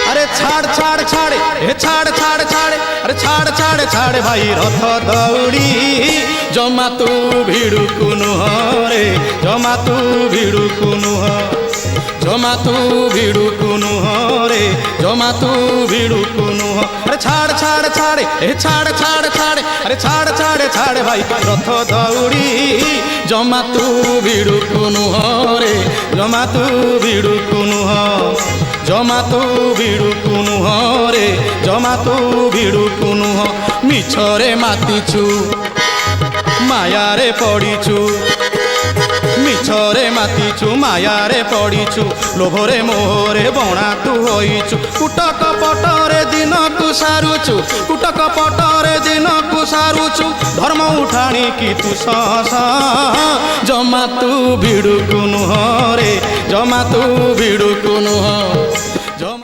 আরে ছাড় ছাড় ছাড়ে এ ছাড় ছাড় ছাড়ে আরে ছাড় ছাড় ছাড়ে ভাই রথ দৌড়ি জমা তু ভিড়ুকু নুহ রে জমা তু ভিড়ুকু নুহ জমা তু ভিড়ুকু নুহ রে জমা তু ভিড়ুকু নুহ আরে ছাড় ছাড় ছাড়ে এ ছাড় ছাড় ছাড়ে আরে ছাড় ছাড় ছাড়ে ভাই রথ দৌড়ি জমা তু ভিড়ুকু নুহ রে জমা তু ভিড়ুকু নুহ জমা তু ভিড়ুকু নুহ রে জমা তু ভিড়ুকু নুহ মিছরে মাতিছু মায়ারে পড়িছু মিছরে মাতিছু মায়ারে পড়িছু লোভরে মোহরে বଣା তু হইছু কুটক পটরে ଦିନକୁ ସାରୁଛୁ କୁଟକ ପଟରେ ଦିନକୁ ସାରୁଛୁ ଧର୍ମ ଉଠାଣି କି ତୁ ଜମା ତୁ ଭିଡୁକୁ ନୁହଁ ରେ ଜମା ତୁ ଭିଡୁକୁ ନୁହଁ